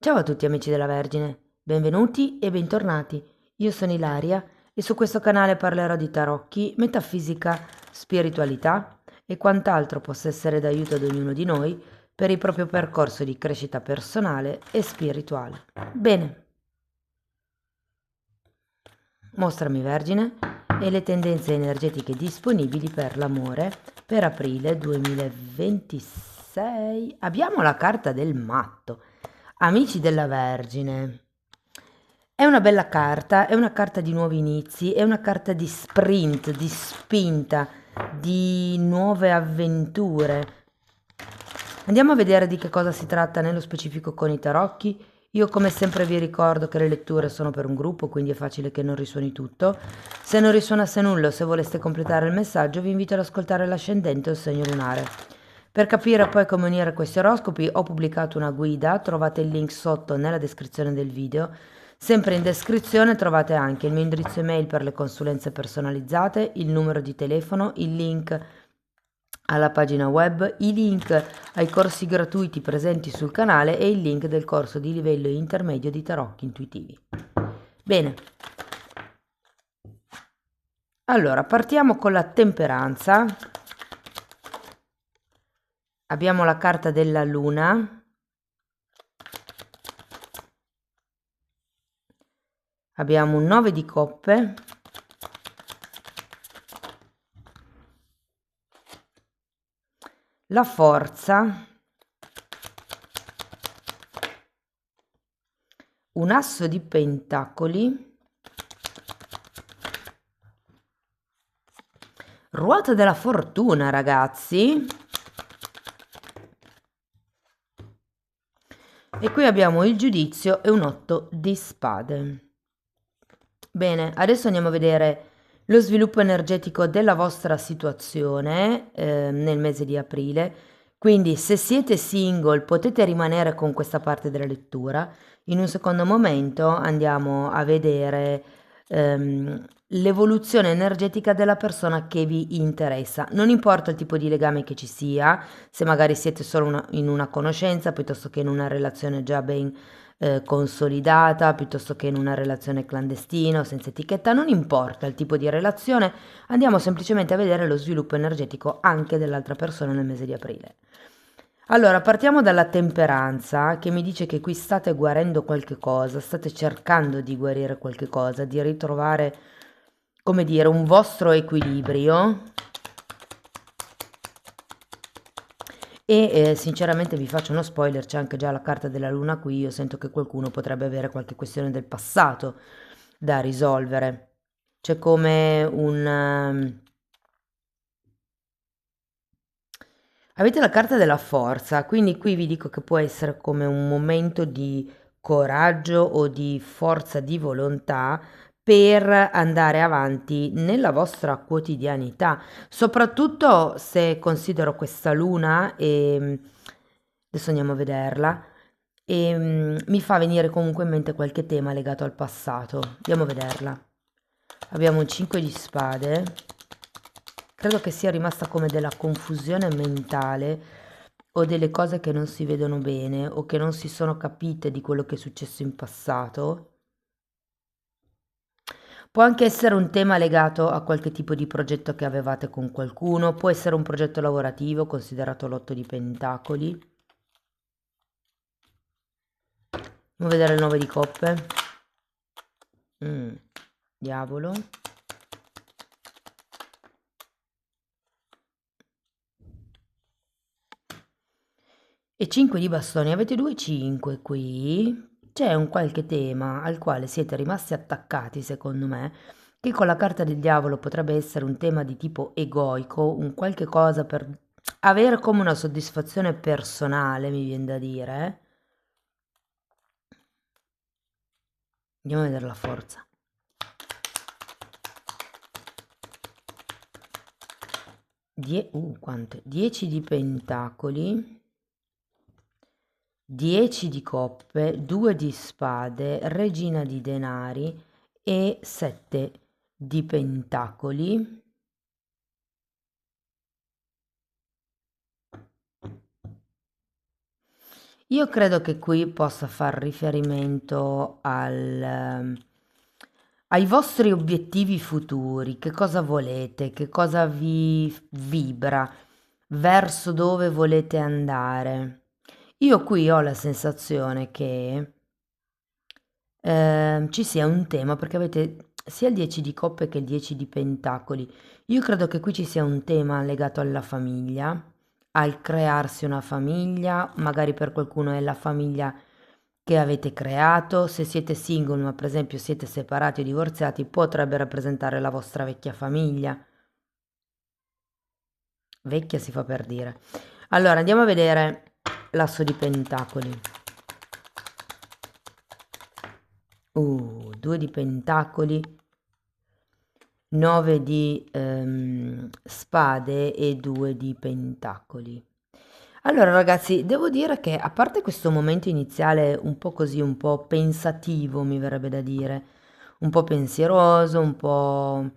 Ciao a tutti amici della Vergine, benvenuti e bentornati. Io sono Ilaria e su questo canale parlerò di tarocchi, metafisica, spiritualità e quant'altro possa essere d'aiuto ad ognuno di noi per il proprio percorso di crescita personale e spirituale. Bene, mostrami Vergine e le tendenze energetiche disponibili per l'amore per aprile 2026. Abbiamo la carta del matto. Amici della Vergine, è una bella carta, è una carta di nuovi inizi, è una carta di sprint, di spinta, di nuove avventure. Andiamo a vedere di che cosa si tratta nello specifico con i tarocchi. Io come sempre vi ricordo che le letture sono per un gruppo, quindi è facile che non risuoni tutto. Se non risuonasse nulla o se voleste completare il messaggio, vi invito ad ascoltare l'ascendente o il segno lunare. Per capire poi come unire questi oroscopi ho pubblicato una guida, trovate il link sotto nella descrizione del video. Sempre in descrizione trovate anche il mio indirizzo email per le consulenze personalizzate, il numero di telefono, il link alla pagina web, i link ai corsi gratuiti presenti sul canale e il link del corso di livello intermedio di tarocchi intuitivi. Bene, allora partiamo con la temperanza. Abbiamo la carta della luna. Abbiamo un 9 di coppe. La forza. Un asso di pentacoli. Ruota della fortuna, ragazzi. E qui abbiamo il giudizio e un 8 di spade. Bene, adesso andiamo a vedere lo sviluppo energetico della vostra situazione nel mese di aprile. Quindi se siete single potete rimanere con questa parte della lettura. In un secondo momento andiamo a vedere l'evoluzione energetica della persona che vi interessa. Non importa il tipo di legame che ci sia, se magari siete solo in una conoscenza piuttosto che in una relazione già ben consolidata, piuttosto che in una relazione clandestina o senza etichetta, non importa il tipo di relazione, andiamo semplicemente a vedere lo sviluppo energetico anche dell'altra persona nel mese di aprile. Allora, partiamo dalla temperanza, che mi dice che qui state guarendo qualche cosa, state cercando di guarire qualche cosa, di ritrovare, come dire, un vostro equilibrio. E sinceramente vi faccio uno spoiler, c'è anche già la carta della luna qui, io sento che qualcuno potrebbe avere qualche questione del passato da risolvere. C'è come un... avete la carta della forza, quindi qui vi dico che può essere come un momento di coraggio o di forza di volontà per andare avanti nella vostra quotidianità, soprattutto se considero questa luna e adesso andiamo a vederla e mi fa venire comunque in mente qualche tema legato al passato. Andiamo a vederla. Abbiamo un 5 di spade. Credo che sia rimasta come della confusione mentale o delle cose che non si vedono bene o che non si sono capite di quello che è successo in passato. Può anche essere un tema legato a qualche tipo di progetto che avevate con qualcuno, può essere un progetto lavorativo, considerato l'otto di pentacoli. Andiamo a vedere il 9 di coppe. Diavolo. E 5 di bastoni, avete 2 5 qui. C'è un qualche tema al quale siete rimasti attaccati, secondo me, che con la carta del diavolo potrebbe essere un tema di tipo egoico, un qualche cosa per avere come una soddisfazione personale, mi viene da dire. Andiamo a vedere la forza. Quanto? 10 di pentacoli, 10 di coppe, 2 di spade, regina di denari e 7 di pentacoli. Io credo che qui possa far riferimento ai vostri obiettivi futuri, che cosa volete, che cosa vi vibra, verso dove volete andare. Io qui ho la sensazione che ci sia un tema, perché avete sia il 10 di coppe che il 10 di pentacoli. Io credo che qui ci sia un tema legato alla famiglia, al crearsi una famiglia, magari per qualcuno è la famiglia che avete creato, se siete single ma per esempio siete separati o divorziati, potrebbe rappresentare la vostra vecchia famiglia. Vecchia si fa per dire. Allora andiamo a vedere l'asso di pentacoli. Due di pentacoli, 9 di spade e 2 di pentacoli. Allora ragazzi, devo dire che a parte questo momento iniziale un po' così, un po' pensativo, mi verrebbe da dire, un po' pensieroso, un po'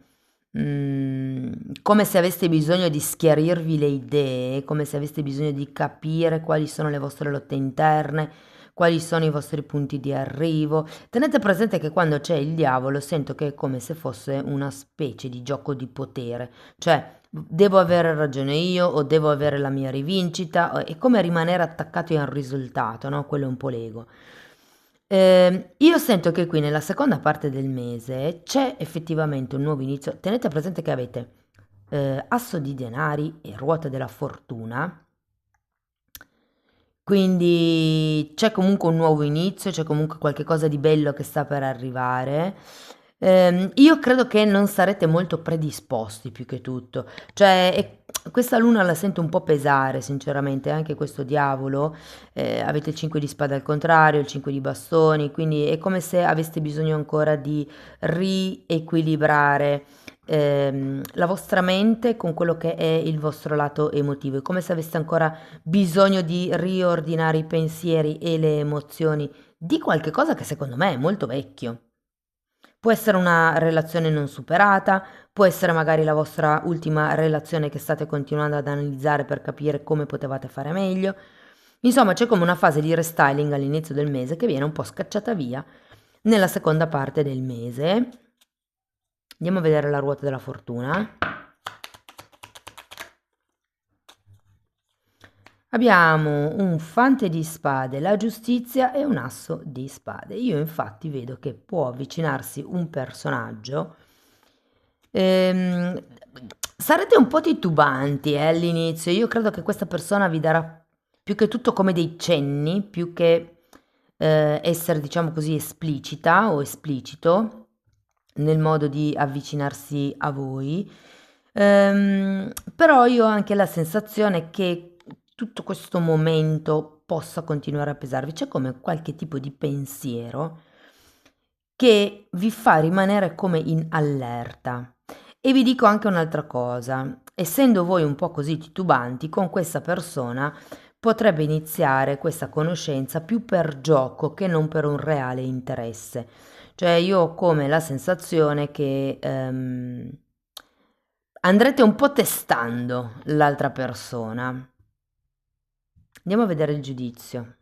come se aveste bisogno di schiarirvi le idee, come se aveste bisogno di capire quali sono le vostre lotte interne, quali sono i vostri punti di arrivo. Tenete presente che quando c'è il diavolo sento che è come se fosse una specie di gioco di potere, cioè devo avere ragione io o devo avere la mia rivincita, è come rimanere attaccati a un risultato, no? Quello è un po' l'ego. Io sento che qui nella seconda parte del mese c'è effettivamente un nuovo inizio. Tenete presente che avete asso di denari e ruota della fortuna, quindi c'è comunque un nuovo inizio, c'è comunque qualche cosa di bello che sta per arrivare. Io credo che non sarete molto predisposti più che tutto, cioè questa luna la sento un po' pesare sinceramente, anche questo diavolo, avete il 5 di spade al contrario, il 5 di bastoni, quindi è come se aveste bisogno ancora di riequilibrare la vostra mente con quello che è il vostro lato emotivo, è come se aveste ancora bisogno di riordinare i pensieri e le emozioni di qualche cosa che secondo me è molto vecchio. Può essere una relazione non superata, può essere magari la vostra ultima relazione che state continuando ad analizzare per capire come potevate fare meglio. Insomma, c'è come una fase di restyling all'inizio del mese che viene un po' scacciata via nella seconda parte del mese. Andiamo a vedere la ruota della fortuna. Abbiamo un fante di spade, la giustizia e un asso di spade. Io infatti vedo che può avvicinarsi un personaggio. Ehm, sarete un po' titubanti all'inizio. Io credo che questa persona vi darà più che tutto come dei cenni, più che essere, diciamo così, esplicita o esplicito nel modo di avvicinarsi a voi. Però io ho anche la sensazione che tutto questo momento possa continuare a pesarvi. C'è come qualche tipo di pensiero che vi fa rimanere come in allerta. E vi dico anche un'altra cosa, essendo voi un po' così titubanti, con questa persona potrebbe iniziare questa conoscenza più per gioco che non per un reale interesse. Cioè io ho come la sensazione che andrete un po' testando l'altra persona. Andiamo a vedere il giudizio.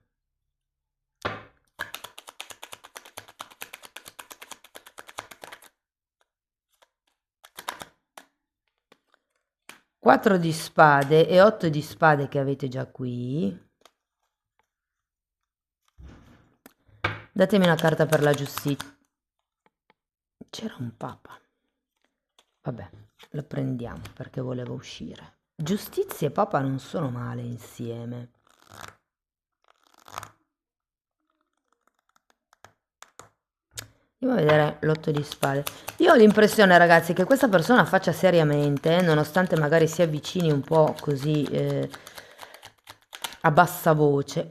Quattro di spade e 8 di spade che avete già qui. Datemi una carta per la giustizia. C'era un papa. Vabbè, lo prendiamo perché voleva uscire. Giustizia e papa non sono male insieme. Andiamo a vedere l'otto di spade. Io ho l'impressione, ragazzi, che questa persona faccia seriamente, nonostante magari si avvicini un po' così a bassa voce.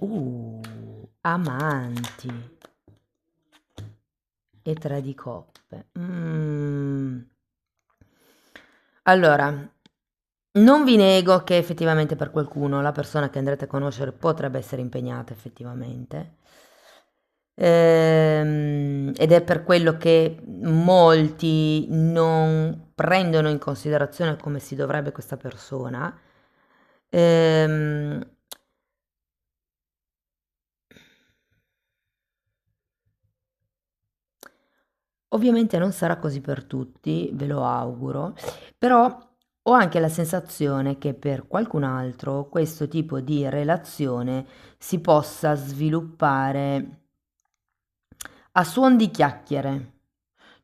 Amanti. E 3 di coppe. Allora, non vi nego che effettivamente per qualcuno la persona che andrete a conoscere potrebbe essere impegnata effettivamente. Ed è per quello che molti non prendono in considerazione come si dovrebbe questa persona. Ehm, Ovviamente non sarà così per tutti, ve lo auguro, però ho anche la sensazione che per qualcun altro questo tipo di relazione si possa sviluppare a suon di chiacchiere.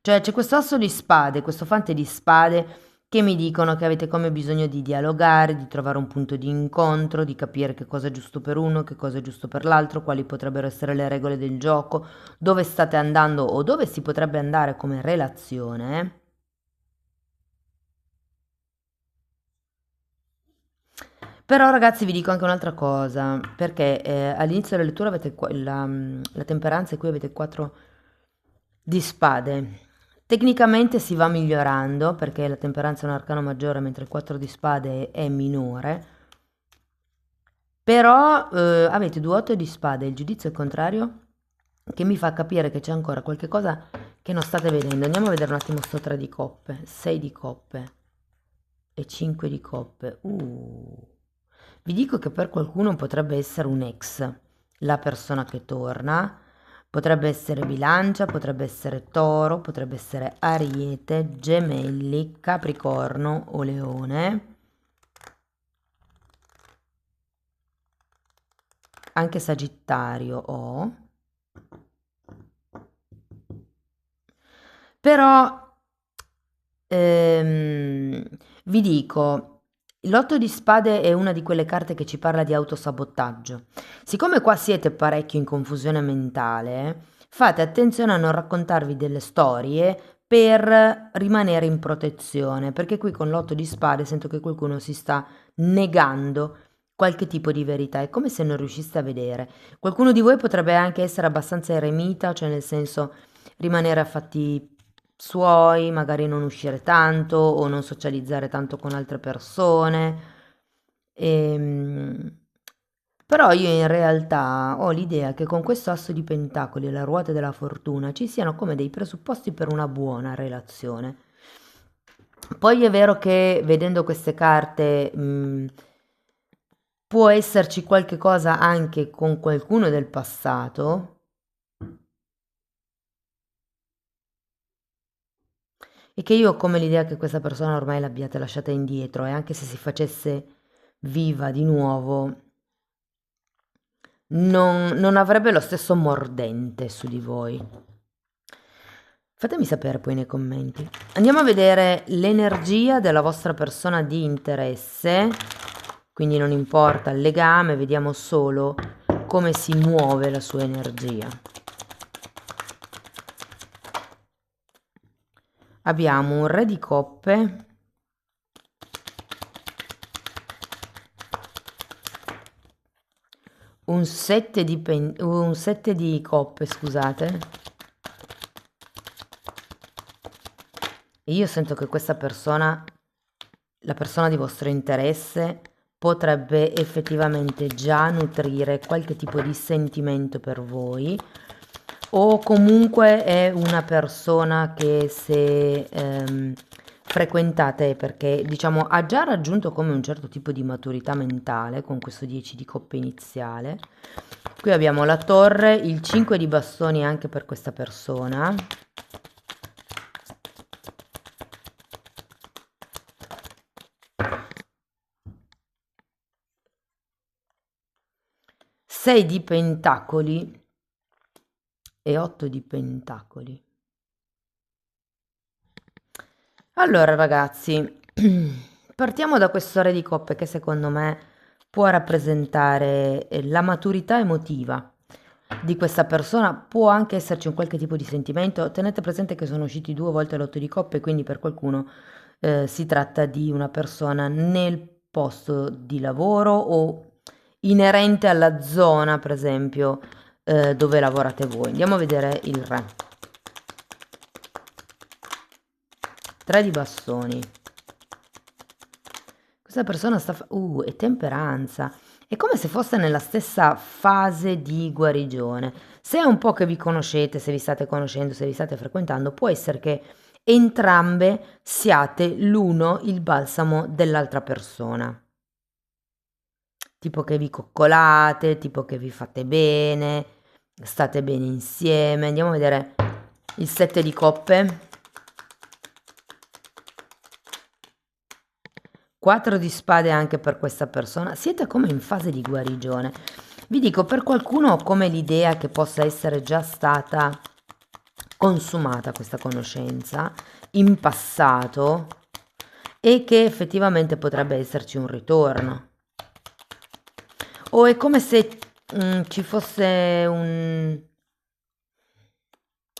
Cioè c'è questo asso di spade, questo fante di spade che mi dicono che avete come bisogno di dialogare, di trovare un punto di incontro, di capire che cosa è giusto per uno, che cosa è giusto per l'altro, quali potrebbero essere le regole del gioco, dove state andando o dove si potrebbe andare come relazione. Però ragazzi vi dico anche un'altra cosa, perché all'inizio della lettura avete la temperanza e qui avete 4 di spade. Tecnicamente si va migliorando perché la temperanza è un arcano maggiore mentre il 4 di spade è minore. Però avete 2 8 di spade, il giudizio è contrario che mi fa capire che c'è ancora qualche cosa che non state vedendo. Andiamo a vedere un attimo sto 3 di coppe, 6 di coppe e 5 di coppe. Vi dico che per qualcuno potrebbe essere un ex, la persona che torna, potrebbe essere Bilancia, potrebbe essere Toro, potrebbe essere Ariete, Gemelli, Capricorno o Leone. Anche Sagittario ho. Però vi dico, l'otto di spade è una di quelle carte che ci parla di autosabotaggio. Siccome qua siete parecchio in confusione mentale, fate attenzione a non raccontarvi delle storie per rimanere in protezione, perché qui con l'otto di spade sento che qualcuno si sta negando qualche tipo di verità, è come se non riusciste a vedere. Qualcuno di voi potrebbe anche essere abbastanza eremita, cioè nel senso rimanere a fatti suoi, magari non uscire tanto o non socializzare tanto con altre persone. Ehm, Però io in realtà ho l'idea che con questo asso di pentacoli e la ruota della fortuna ci siano come dei presupposti per una buona relazione. Poi è vero che vedendo queste carte, può esserci qualche cosa anche con qualcuno del passato. E che io ho come l'idea che questa persona ormai l'abbiate lasciata indietro e anche se si facesse viva di nuovo, non avrebbe lo stesso mordente su di voi. Fatemi sapere poi nei commenti. Andiamo a vedere l'energia della vostra persona di interesse, quindi non importa il legame, vediamo solo come si muove la sua energia. Abbiamo un re di coppe, un 7 di coppe, scusate. E io sento che questa persona, la persona di vostro interesse, potrebbe effettivamente già nutrire qualche tipo di sentimento per voi o comunque è una persona che se frequentate perché diciamo ha già raggiunto come un certo tipo di maturità mentale con questo 10 di coppe iniziale. Qui abbiamo la torre, il 5 di bastoni anche per questa persona. Sei di pentacoli e 8 di pentacoli. Allora ragazzi, partiamo da questo re di coppe che secondo me può rappresentare la maturità emotiva di questa persona, può anche esserci un qualche tipo di sentimento. Tenete presente che sono usciti 2 volte l'otto di coppe, quindi per qualcuno si tratta di una persona nel posto di lavoro o inerente alla zona, per esempio, dove lavorate voi. Andiamo a vedere il re. 3 di bastoni. Questa persona è temperanza. È come se fosse nella stessa fase di guarigione. Se è un po' che vi conoscete, se vi state conoscendo, se vi state frequentando, può essere che entrambe siate l'uno il balsamo dell'altra persona. Tipo che vi coccolate, tipo che vi fate bene, state bene insieme. Andiamo a vedere il 7 di coppe, 4 di spade anche per questa persona. Siete come in fase di guarigione. Vi dico, per qualcuno ho come l'idea che possa essere già stata consumata questa conoscenza in passato e che effettivamente potrebbe esserci un ritorno. O è come se ci fosse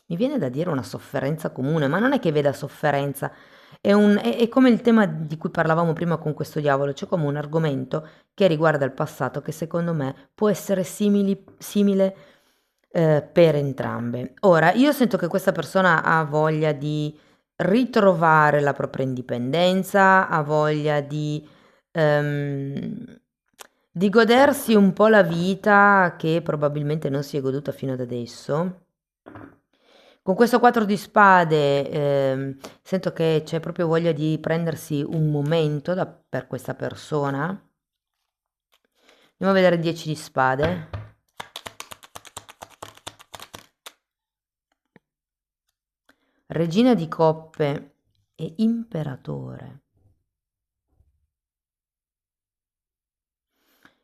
mi viene da dire una sofferenza comune, ma non è che veda sofferenza, è come il tema di cui parlavamo prima con questo diavolo, c'è come un argomento che riguarda il passato che secondo me può essere simile per entrambe. Ora, io sento che questa persona ha voglia di ritrovare la propria indipendenza, ha voglia di godersi un po' la vita che probabilmente non si è goduta fino ad adesso. Con questo 4 di spade sento che c'è proprio voglia di prendersi un momento per questa persona. Andiamo a vedere il 10 di spade. Regina di coppe e imperatore.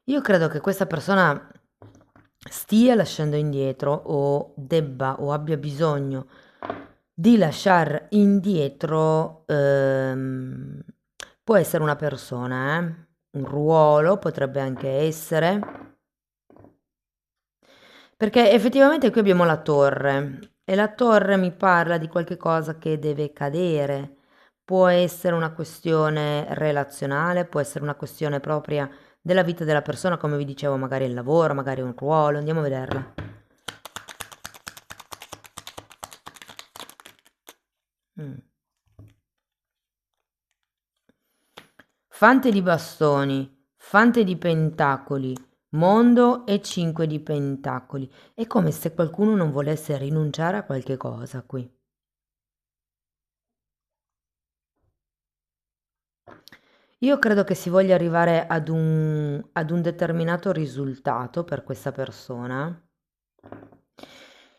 Io credo che questa persona stia lasciando indietro o debba o abbia bisogno di lasciare indietro, può essere una persona, un ruolo, potrebbe anche essere, perché effettivamente qui abbiamo la torre e la torre mi parla di qualche cosa che deve cadere. Può essere una questione relazionale, può essere una questione propria della vita della persona, come vi dicevo, magari il lavoro, magari un ruolo. Andiamo a vederla. Fante di bastoni, fante di pentacoli, mondo e 5 di pentacoli. È come se qualcuno non volesse rinunciare a qualche cosa qui. Io credo che si voglia arrivare ad un determinato risultato per questa persona.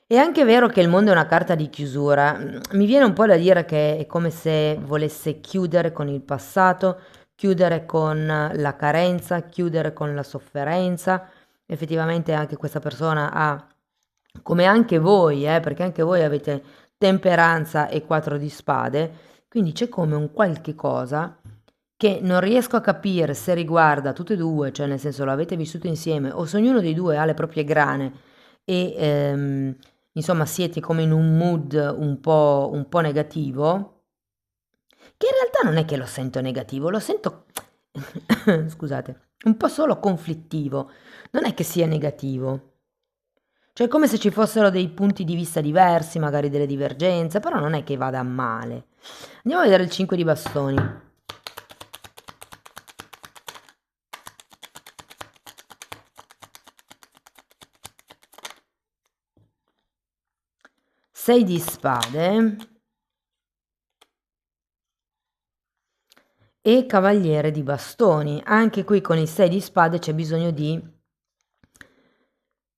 È anche vero che il mondo è una carta di chiusura. Mi viene un po' da dire che è come se volesse chiudere con il passato, chiudere con la carenza, chiudere con la sofferenza. Effettivamente anche questa persona ha, come anche voi, perché anche voi avete temperanza e 4 di spade, quindi c'è come un qualche cosa che non riesco a capire se riguarda tutte e due, cioè nel senso lo avete vissuto insieme o se ognuno dei due ha le proprie grane e insomma siete come in un mood un po' negativo, che in realtà non è che lo sento negativo, lo sento, scusate, un po' solo conflittivo, non è che sia negativo. Cioè è come se ci fossero dei punti di vista diversi, magari delle divergenze, però non è che vada a male. Andiamo a vedere il 5 di bastoni. 6 di spade e cavaliere di bastoni. Anche qui con il 6 di spade c'è bisogno di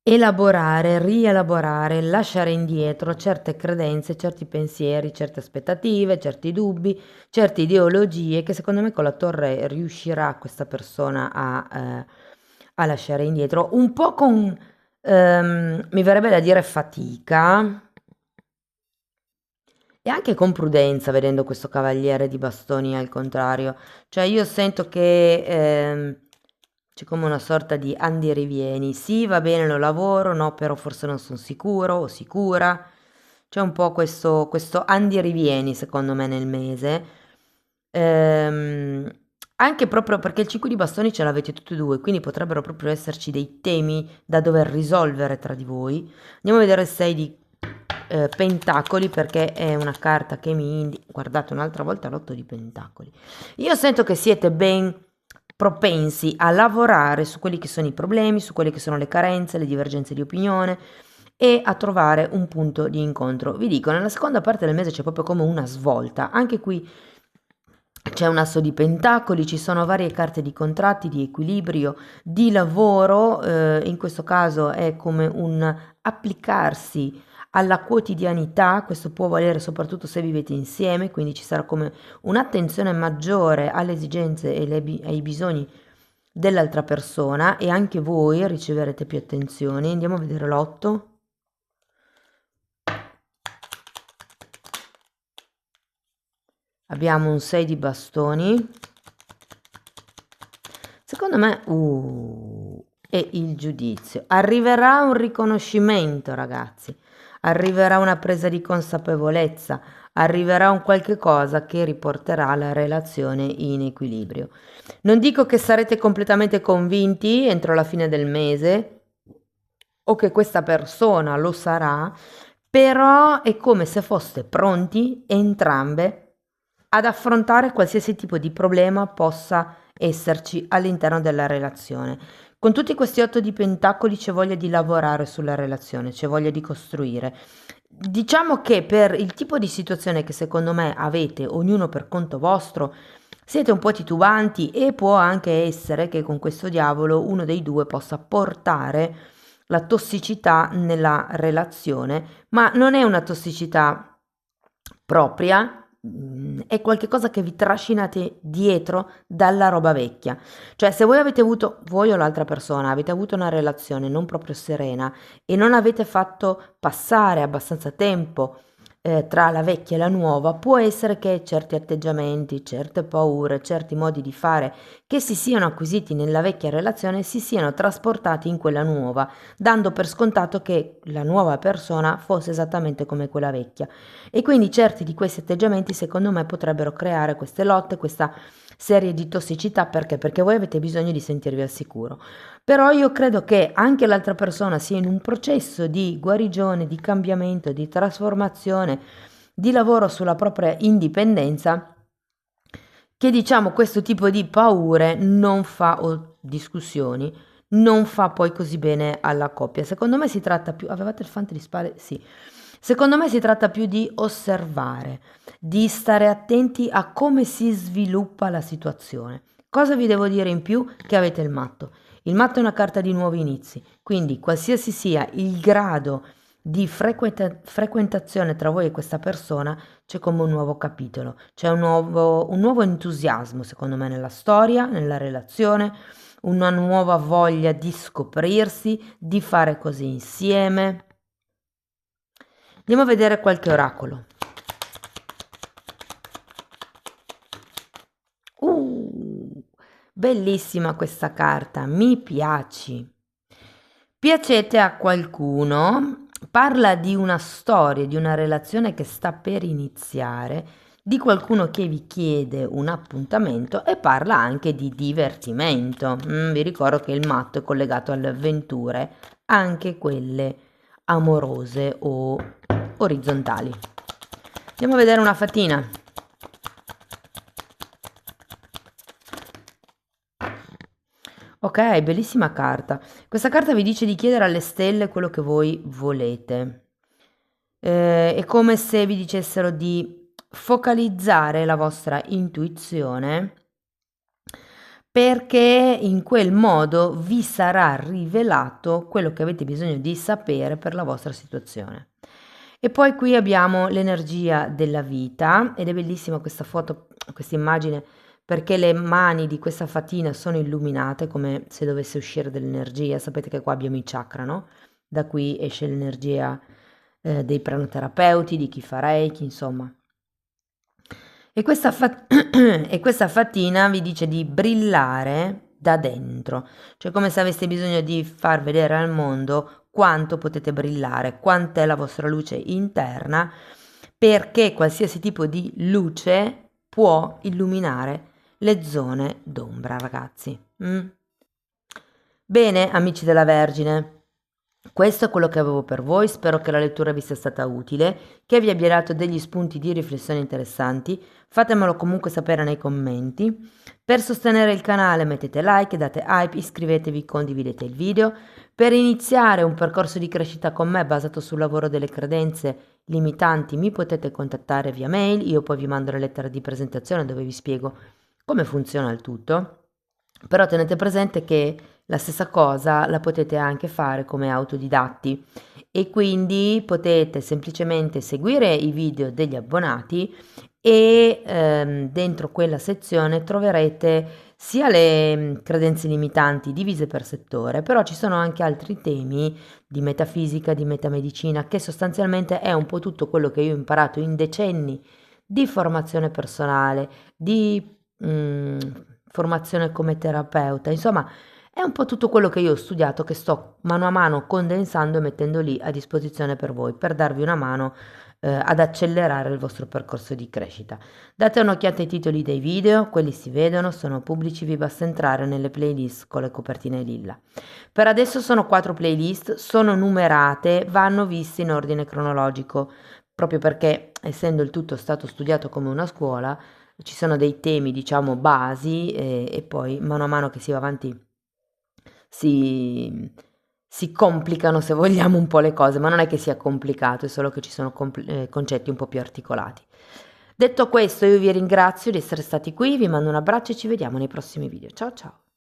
elaborare, rielaborare, lasciare indietro certe credenze, certi pensieri, certe aspettative, certi dubbi, certe ideologie che secondo me con la torre riuscirà questa persona a lasciare indietro, un po' con, mi verrebbe da dire fatica, e anche con prudenza, vedendo questo cavaliere di bastoni al contrario. Cioè io sento che c'è come una sorta di andirivieni. Sì, va bene, lo lavoro, no, però forse non sono sicuro o sicura. C'è un po' questo andirivieni, secondo me, nel mese. Anche proprio perché il 5 di bastoni ce l'avete tutti e due, quindi potrebbero proprio esserci dei temi da dover risolvere tra di voi. Andiamo a vedere il 6 di pentacoli perché è una carta che mi indica, guardate un'altra volta l'8 di pentacoli. Io sento che siete ben propensi a lavorare su quelli che sono i problemi, su quelle che sono le carenze, le divergenze di opinione e a trovare un punto di incontro. Vi dico, nella seconda parte del mese c'è proprio come una svolta, anche qui c'è un asso di pentacoli, ci sono varie carte di contratti, di equilibrio, di lavoro, in questo caso è come un applicarsi alla quotidianità. Questo può valere soprattutto se vivete insieme, quindi ci sarà come un'attenzione maggiore alle esigenze e ai bisogni dell'altra persona, e anche voi riceverete più attenzioni. Andiamo a vedere l'8. Abbiamo un 6 di bastoni. Secondo me, e il giudizio. Arriverà un riconoscimento, ragazzi. Arriverà una presa di consapevolezza. Arriverà un qualche cosa che riporterà la relazione in equilibrio. Non dico che sarete completamente convinti entro la fine del mese o che questa persona lo sarà, però è come se foste pronti entrambe ad affrontare qualsiasi tipo di problema possa esserci all'interno della relazione. Con tutti questi 8 di pentacoli c'è voglia di lavorare sulla relazione, c'è voglia di costruire. Diciamo che per il tipo di situazione che secondo me avete, ognuno per conto vostro, siete un po' titubanti, e può anche essere che con questo diavolo uno dei due possa portare la tossicità nella relazione, ma non è una tossicità propria, è qualcosa che vi trascinate dietro dalla roba vecchia. Cioè, se voi avete avuto, voi o l'altra persona, avete avuto una relazione non proprio serena e non avete fatto passare abbastanza tempo tra la vecchia e la nuova, può essere che certi atteggiamenti, certe paure, certi modi di fare che si siano acquisiti nella vecchia relazione si siano trasportati in quella nuova, dando per scontato che la nuova persona fosse esattamente come quella vecchia. E quindi certi di questi atteggiamenti secondo me potrebbero creare queste lotte, questa serie di tossicità. Perché? Perché voi avete bisogno di sentirvi al sicuro. Però io credo che anche l'altra persona sia in un processo di guarigione, di cambiamento, di trasformazione, di lavoro sulla propria indipendenza, che diciamo questo tipo di paure non fa, o discussioni, non fa poi così bene alla coppia. Secondo me si tratta più, avevate il fante di spade? Sì. Secondo me si tratta più di osservare, di stare attenti a come si sviluppa la situazione. Cosa vi devo dire in più? Che avete il matto. Il matto è una carta di nuovi inizi, quindi qualsiasi sia il grado di frequentazione tra voi e questa persona, c'è come un nuovo capitolo, c'è un nuovo entusiasmo secondo me nella storia, nella relazione, una nuova voglia di scoprirsi, di fare cose insieme. Andiamo a vedere qualche oracolo. Bellissima questa carta, mi piaci. Piacete a qualcuno, parla di una storia, di una relazione che sta per iniziare, di qualcuno che vi chiede un appuntamento, e parla anche di divertimento. Vi ricordo che il matto è collegato alle avventure, anche quelle amorose o orizzontali. Andiamo a vedere una fatina. Ok, bellissima carta. Questa carta vi dice di chiedere alle stelle quello che voi volete. È come se vi dicessero di focalizzare la vostra intuizione, perché in quel modo vi sarà rivelato quello che avete bisogno di sapere per la vostra situazione. E poi qui abbiamo l'energia della vita, ed è bellissima questa foto, questa immagine, perché le mani di questa fatina sono illuminate come se dovesse uscire dell'energia. Sapete che qua abbiamo i chakra, no? Da qui esce l'energia dei pranoterapeuti, di chi fa Reiki, insomma. E e questa fatina vi dice di brillare da dentro, cioè come se aveste bisogno di far vedere al mondo quanto potete brillare, quanta è la vostra luce interna, perché qualsiasi tipo di luce può illuminare le zone d'ombra, ragazzi. Bene, amici della Vergine, questo è quello che avevo per voi. Spero che la lettura vi sia stata utile, che vi abbia dato degli spunti di riflessione interessanti. Fatemelo comunque sapere nei commenti. Per sostenere il canale mettete like, date hype, iscrivetevi, condividete il video. Per iniziare un percorso di crescita con me basato sul lavoro delle credenze limitanti mi potete contattare via mail. Io poi vi mando la lettera di presentazione dove vi spiego come funziona il tutto. Però tenete presente che la stessa cosa la potete anche fare come autodidatti e quindi potete semplicemente seguire i video degli abbonati e dentro quella sezione troverete sia le credenze limitanti divise per settore, però ci sono anche altri temi di metafisica, di metamedicina, che sostanzialmente è un po' tutto quello che io ho imparato in decenni di formazione personale, di formazione come terapeuta, insomma è un po' tutto quello che io ho studiato, che sto mano a mano condensando e mettendo lì a disposizione per voi, per darvi una mano ad accelerare il vostro percorso di crescita. Date un'occhiata ai titoli dei video, quelli si vedono, sono pubblici, vi basta entrare nelle playlist con le copertine lilla. Per adesso sono 4 playlist, sono numerate, vanno viste in ordine cronologico, proprio perché essendo il tutto stato studiato come una scuola, ci sono dei temi, diciamo, basi e poi mano a mano che si va avanti si, si complicano, se vogliamo, un po' le cose, ma non è che sia complicato, è solo che ci sono concetti un po' più articolati. Detto questo, io vi ringrazio di essere stati qui, vi mando un abbraccio e ci vediamo nei prossimi video. Ciao ciao!